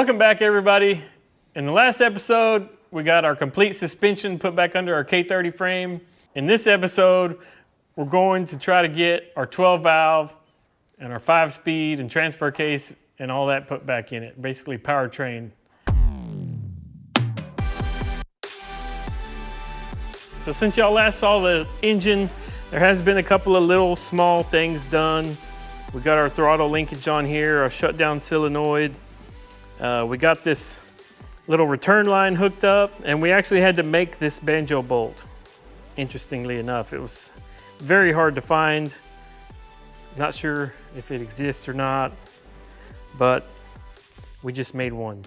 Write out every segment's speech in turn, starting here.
Welcome back, everybody. In the last episode, we got our complete suspension put back under our K30 frame. In this episode, we're going to try to get our 12 valve and our 5-speed and transfer case and all that put back in it, basically powertrain. So since y'all last saw the engine, there has been a couple of little small things done. We got our throttle linkage on here, our shutdown solenoid. We got this little return line hooked up, and we actually had to make this banjo bolt. Interestingly enough, it was very hard to find. Not sure if it exists or not, but we just made one.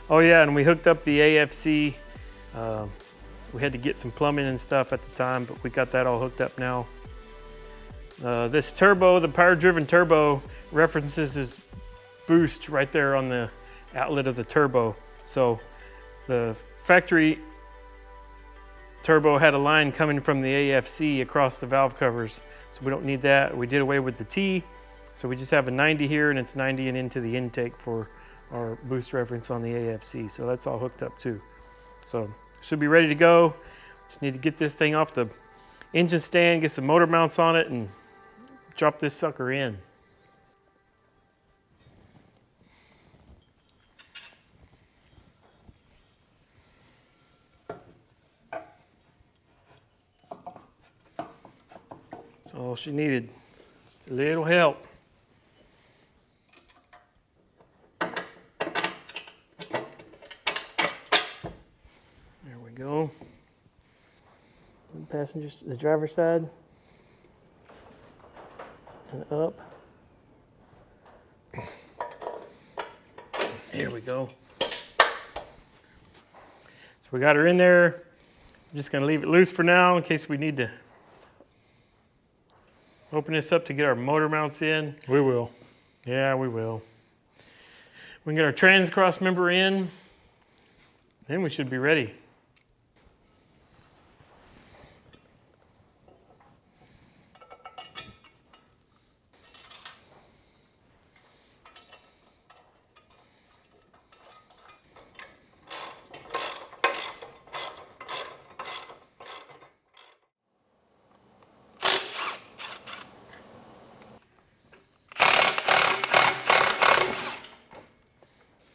Oh yeah, and we hooked up the AFC. We had to get some plumbing and stuff at the time, but we got that all hooked up now. This turbo, the power-driven turbo, references this boost right there on the outlet of the turbo. So the factory turbo had a line coming from the AFC across the valve covers, so we don't need that. We did away with the T, so we just have a 90 here, and it's 90 and into the intake for our boost reference on the AFC. So that's all hooked up too. So should be ready to go. Just need to get this thing off the engine stand, get some motor mounts on it, and drop this sucker in. That's all she needed, just a little help. There we go. Passengers, the driver's side, and up. There we go. So we got her in there. I'm just gonna leave it loose for now in case we need to open this up to get our motor mounts in. We will. Yeah, we will. We can get our trans cross member in, then we should be ready.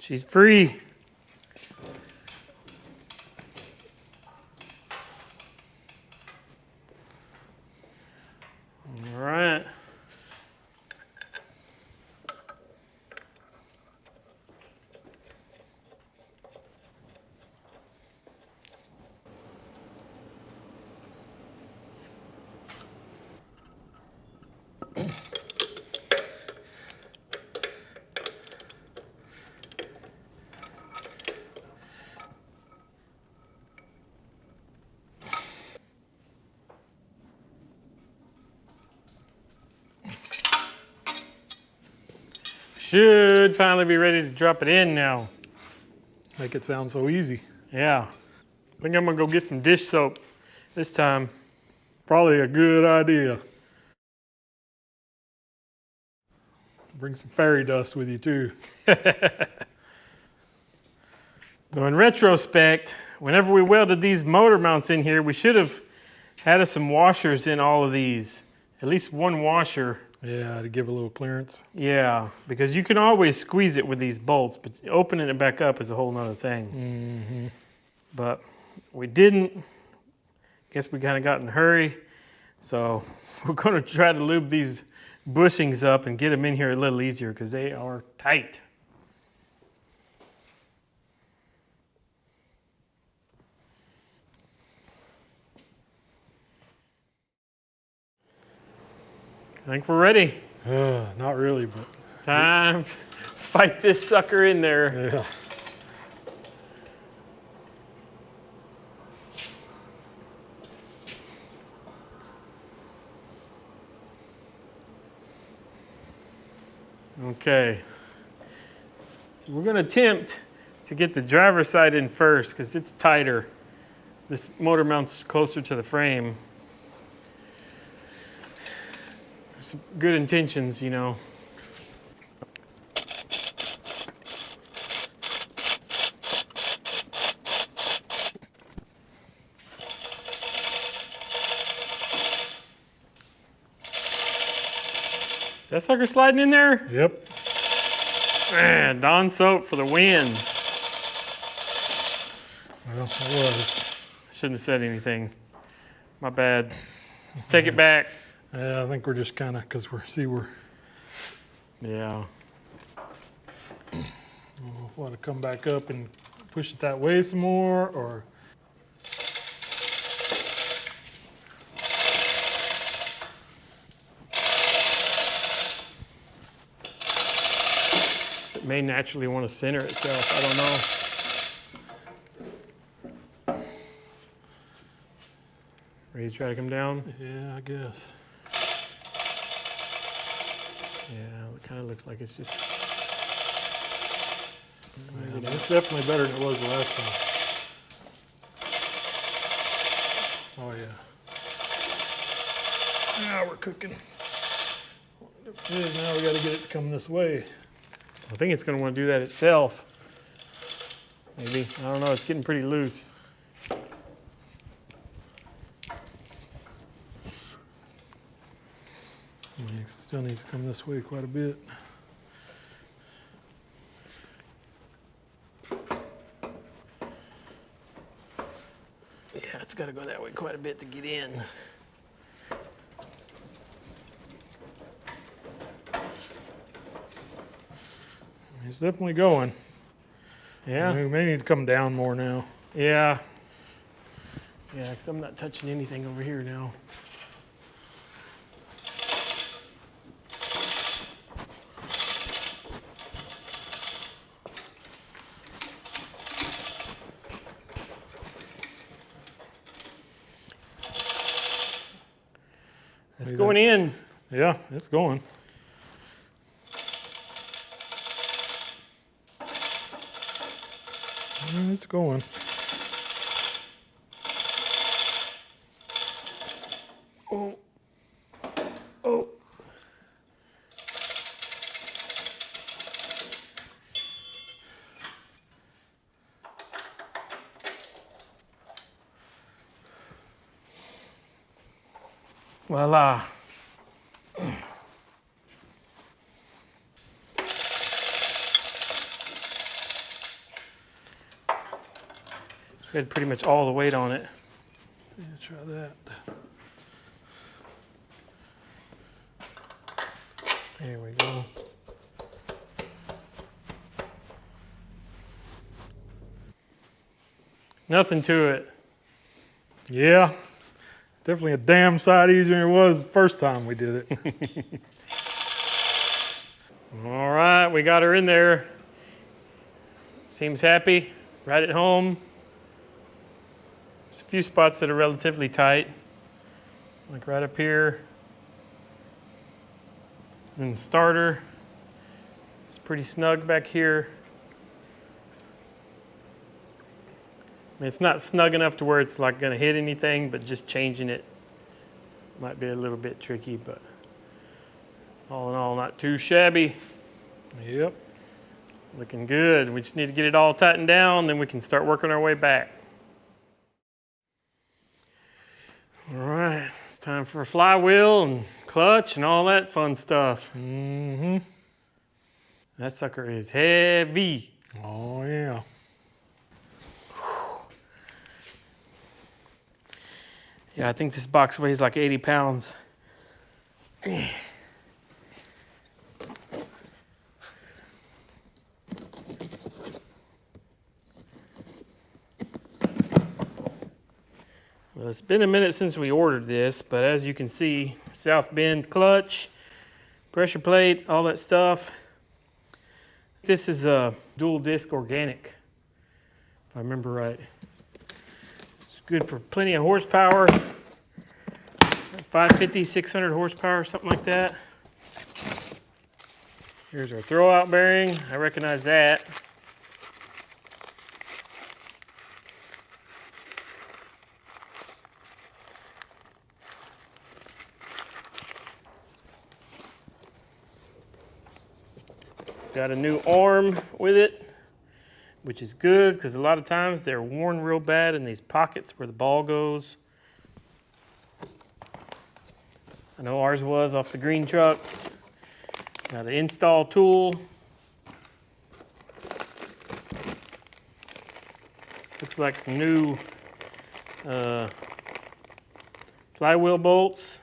She's free. All right. Should finally be ready to drop it in now. Make it sound so easy. Yeah. I think I'm gonna go get some dish soap this time. Probably a good idea. Bring some fairy dust with you too. So in retrospect, whenever we welded these motor mounts in here, we should have had us some washers in all of these. At least one washer. Yeah, to give a little clearance. Yeah, because you can always squeeze it with these bolts, but opening it back up is a whole nother thing. Mm-hmm. But we didn't. Guess we kind of got in a hurry. So we're going to try to lube these bushings up and get them in here a little easier because they are tight. I think we're ready. Not really, but... Time to fight this sucker in there. Yeah. Okay. So we're going to attempt to get the driver's side in first because it's tighter. This motor mounts closer to the frame. Some good intentions, you know. Is that sucker sliding in there? Yep. Man, Dawn Soap for the win. Well, it was. Shouldn't have said anything. My bad. Take it back. Yeah, I think we're just kind of, because we're. Yeah. I don't know if we want to come back up and push it that way some more, or. It may naturally want to center itself. I don't know. Ready to try to come down? Yeah, I guess. Yeah, it kind of looks like it's just. Yeah, it's definitely better than it was the last time. Oh yeah. Now we're cooking. Now we got to get it to come this way. I think it's going to want to do that itself. Maybe. I don't know. It's getting pretty loose. It still needs to come this way quite a bit. Yeah, it's got to go that way quite a bit to get in. It's definitely going. Yeah. We may need to come down more now. Yeah. Yeah, because I'm not touching anything over here now. It's going in. Yeah, it's going. It's going. Oh. Oh. Voila. We had pretty much all the weight on it. Yeah, try that. There we go. Nothing to it. Yeah, definitely a damn sight easier than it was the first time we did it. All right, we got her in there. Seems happy, right at home. There's a few spots that are relatively tight, like right up here. And the starter is pretty snug back here. I mean, it's not snug enough to where it's like gonna hit anything, but just changing it might be a little bit tricky, but all in all, not too shabby. Yep. Looking good. We just need to get it all tightened down, then we can start working our way back. All right, it's time for a flywheel and clutch and all that fun stuff. Mm-hmm. That sucker is heavy. Oh, yeah. Yeah, I think this box weighs like 80 pounds. Well, it's been a minute since we ordered this, but as you can see, South Bend clutch, pressure plate, all that stuff. This is a dual disc organic, if I remember right. It's good for plenty of horsepower, 550, 600 horsepower, something like that. Here's our throwout bearing. I recognize that. Got a new arm with it, which is good because a lot of times they're worn real bad in these pockets where the ball goes. I know ours was off the green truck. Got an install tool. Looks like some new flywheel bolts.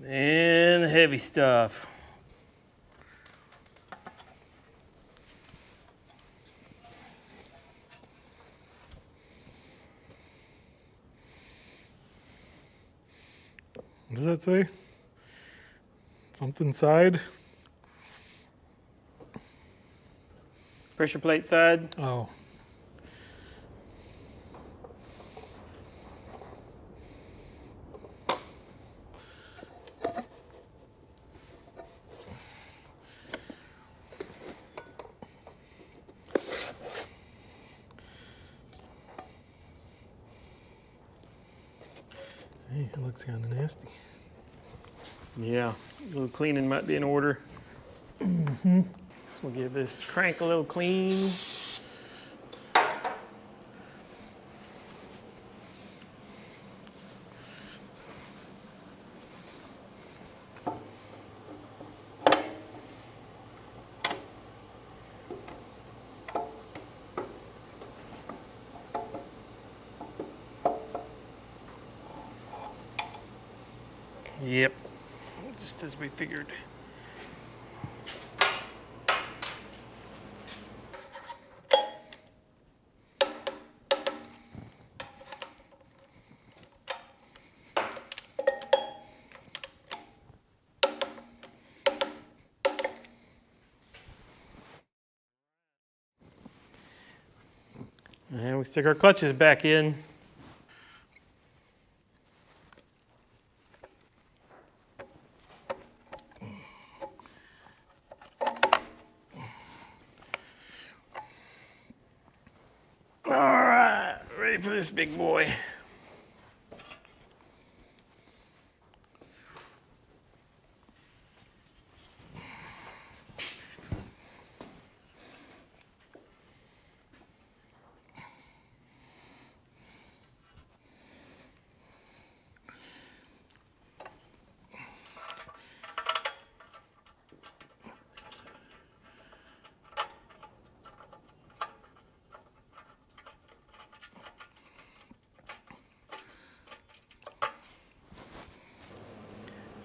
And the heavy stuff. What does that say? Something side? Pressure plate side. Oh. Hey, it looks kind of nasty. Yeah, a little cleaning might be in order. So we'll give this crank a little clean. Yep, just as we figured. And we stick our clutches back in. All right, ready for this big boy.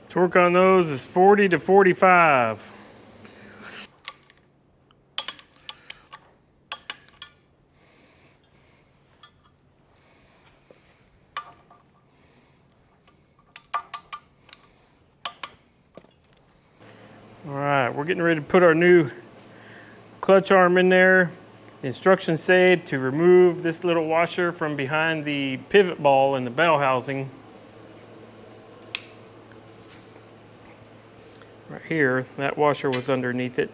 Torque on those is 40 to 45. All right, we're getting ready to put our new clutch arm in there. The instructions say to remove this little washer from behind the pivot ball in the bell housing. Right here, that washer was underneath it.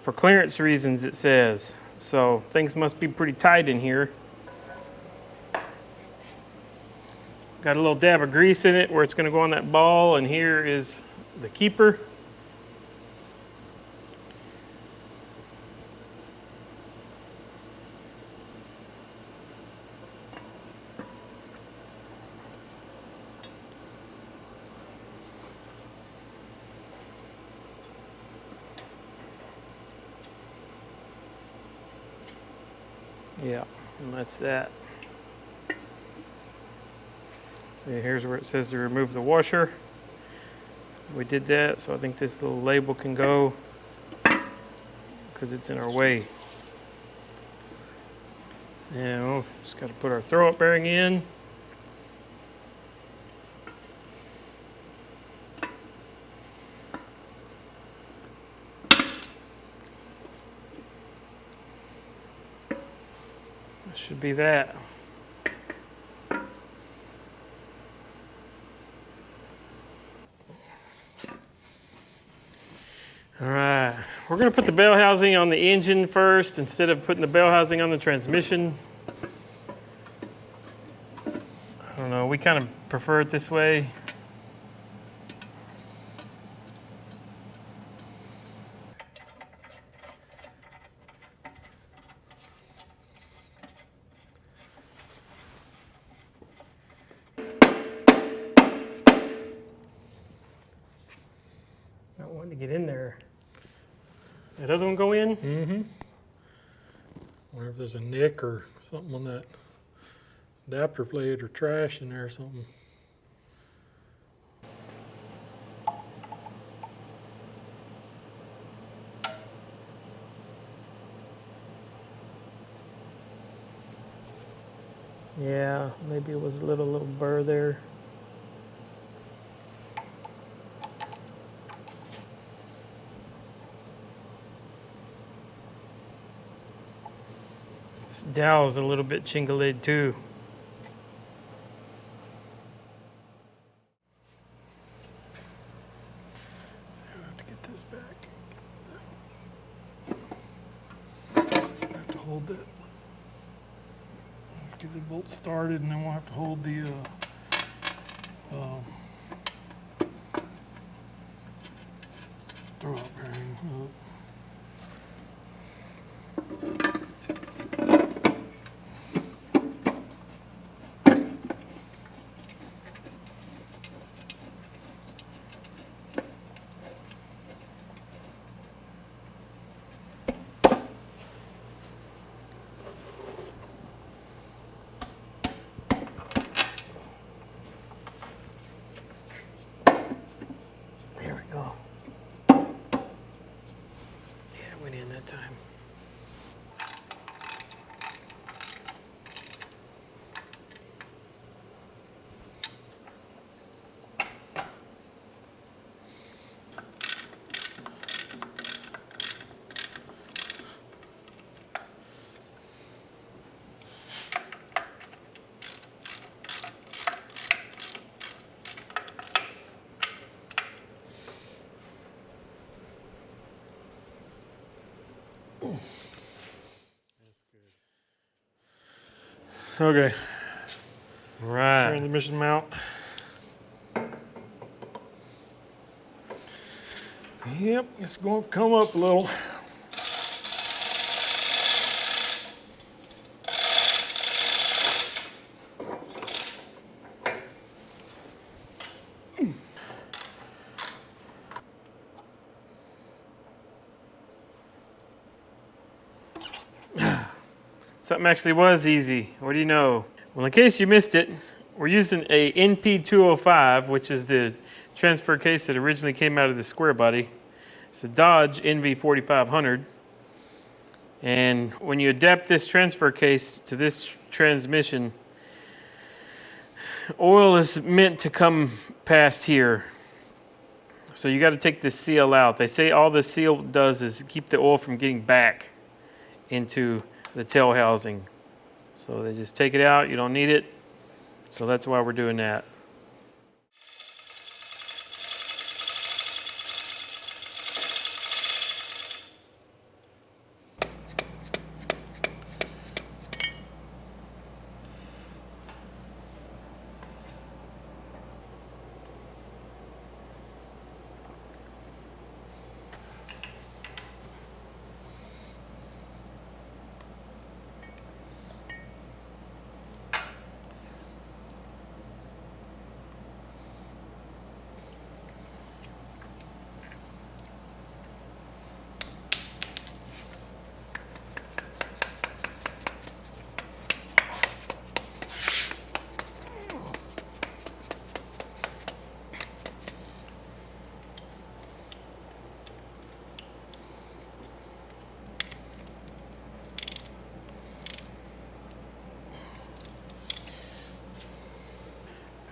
For clearance reasons, it says. So things must be pretty tight in here. Got a little dab of grease in it where it's going to go on that ball, and here is the keeper. Yeah, and that's that. So here's where it says to remove the washer. We did that, so I think this little label can go because it's in our way. Now, just got to put our throw-up bearing in. That should be that. All right, we're going to put the bell housing on the engine first instead of putting the bell housing on the transmission. I don't know, we kind of prefer it this way. to get in there. That other one go in? Mm-hmm. Wonder if there's a nick or something on that adapter plate or trash in there or something. Yeah, maybe it was a little burr there. This dowel's a little bit chingalid too. I have to get this back. I have to hold that. Get the bolt started, and then we'll have to hold the throw up bearing up. There we go. Yeah, it went in that time. Okay, Right. transmission mount. Yep, it's going to come up a little. Something actually was easy. What do you know? Well, in case you missed it, we're using a NP205, which is the transfer case that originally came out of the square body. It's a Dodge NV4500. And when you adapt this transfer case to this transmission, oil is meant to come past here. So you got to take this seal out. They say all this seal does is keep the oil from getting back into the tail housing. So they just take it out, you don't need it. So that's why we're doing that.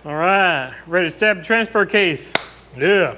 All right, ready to stab the transfer case. Yeah.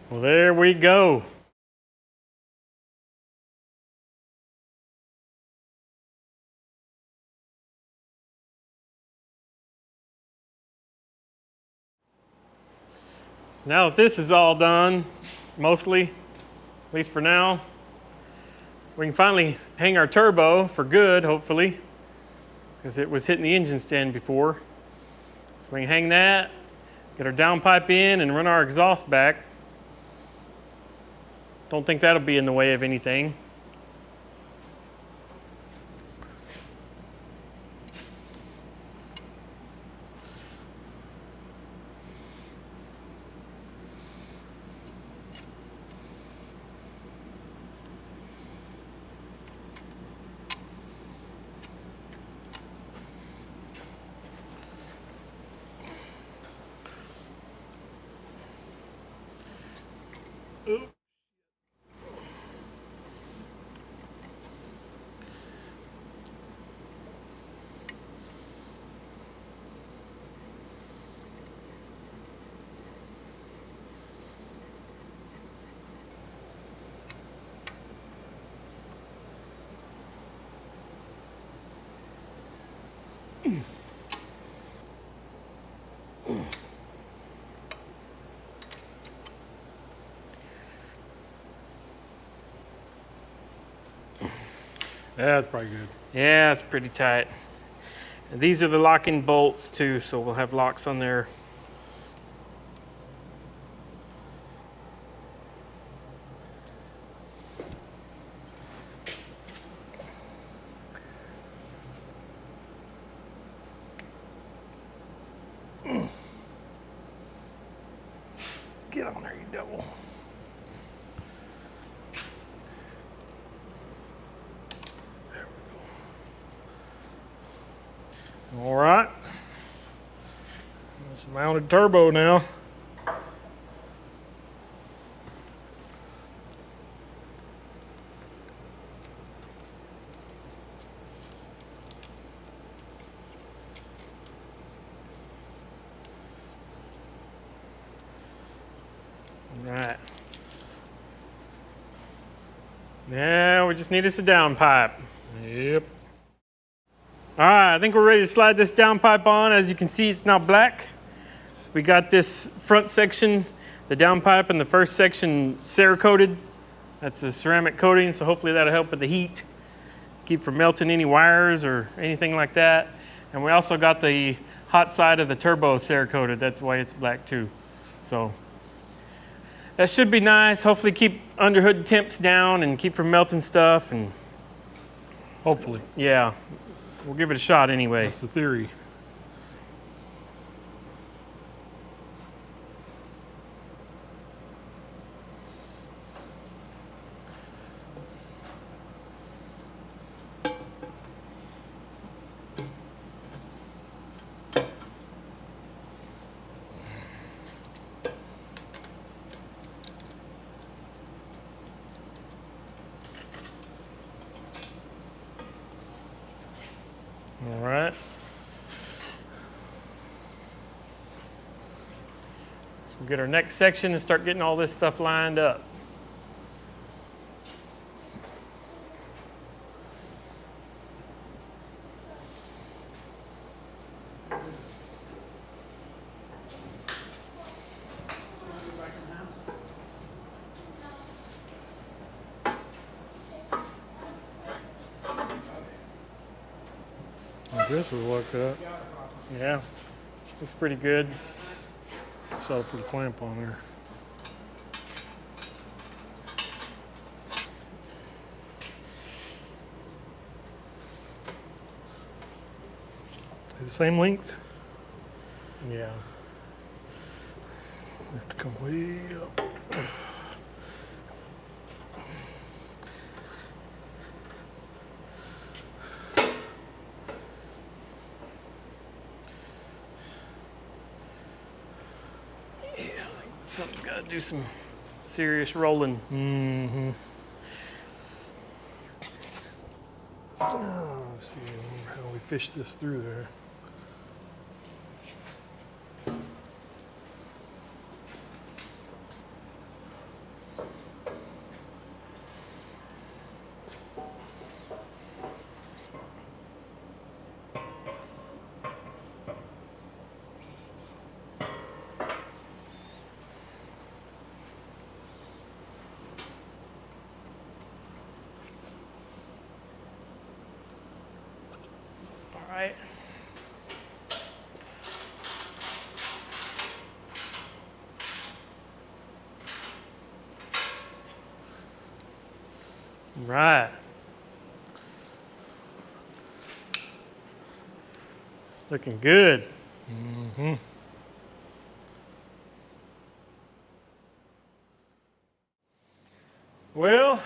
Well, there we go. So now that this is all done, mostly, at least for now, we can finally hang our turbo for good, hopefully, because it was hitting the engine stand before. So we can hang that, get our downpipe in, and run our exhaust back. Don't think that'll be in the way of anything. That's probably good. Yeah, it's pretty tight. And these are the locking bolts too, so we'll have locks on there. Get on there, you devil. All right. It's a mounted turbo now. All right. Now we just need us a downpipe. Yep. All right, I think we're ready to slide this downpipe on. As you can see, it's now black. So we got this front section, the downpipe, and the first section Cerakoted. That's a ceramic coating, so hopefully that'll help with the heat, keep from melting any wires or anything like that. And we also got the hot side of the turbo Cerakoted. That's why it's black too. So that should be nice. Hopefully keep underhood temps down and keep from melting stuff. And Hopefully. yeah, we'll give it a shot anyway. That's the theory. All right. So we'll get our next section and start getting all this stuff lined up. I guess we'll look that. Yeah, looks pretty good. Just ought to put a clamp on there. Is it the same length? Yeah. Have to come way up. Something's got to do some serious rolling. Mm-hmm. Let's see how we fish this through there. Right. Looking good. Mm-hmm. Well,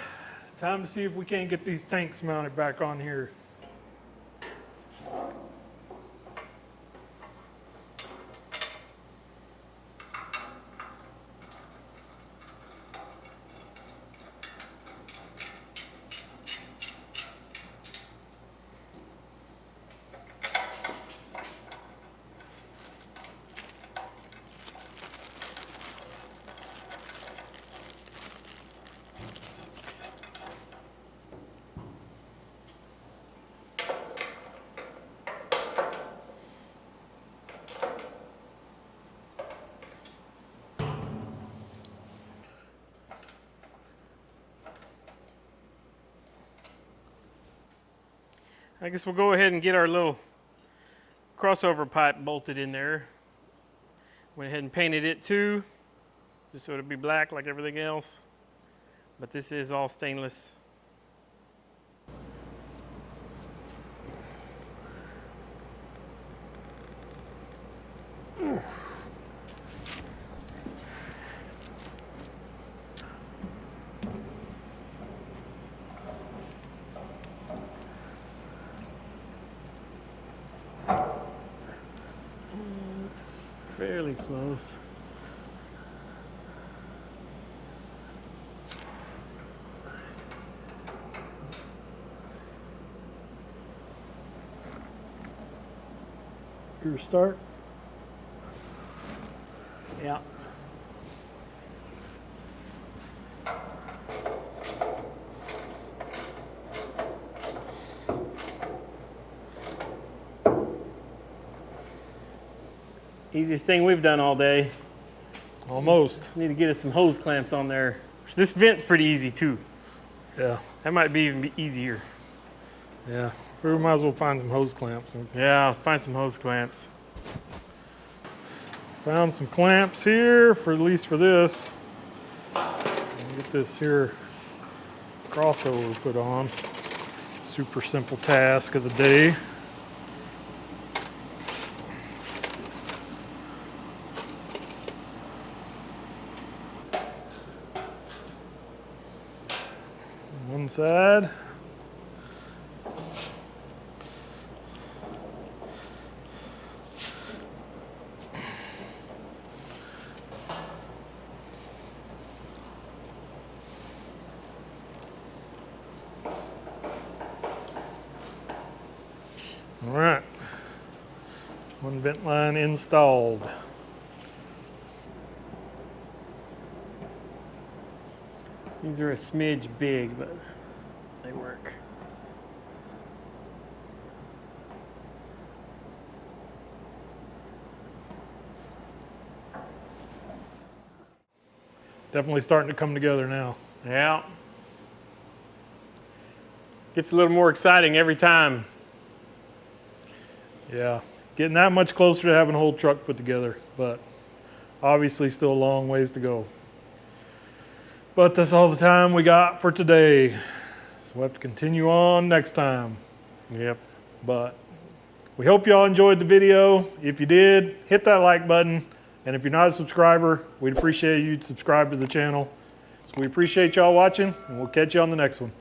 time to see if we can't get these tanks mounted back on here. I guess we'll go ahead and get our little crossover pipe bolted in there. Went ahead and painted it too, just so it'll be black like everything else. But this is all stainless. Looks fairly close. Your start. Yeah. Easiest thing we've done all day. Almost. Need to get us some hose clamps on there. This vent's pretty easy too. Yeah. That might be even easier. Yeah. We might as well find some hose clamps. Yeah, let's find some hose clamps. Found some clamps here for at least for this. Get this here crossover put on. Super simple task of the day. One side. All right, one vent line installed. These are a smidge big, but they work. Definitely starting to come together now. Yeah. Gets a little more exciting every time. Yeah, getting that much closer to having a whole truck put together, but obviously still a long ways to go. But that's all the time we got for today. So we'll have to continue on next time. Yep. But we hope y'all enjoyed the video. If you did, hit that like button. And if you're not a subscriber, we'd appreciate you to subscribe to the channel. So we appreciate y'all watching, and we'll catch you on the next one.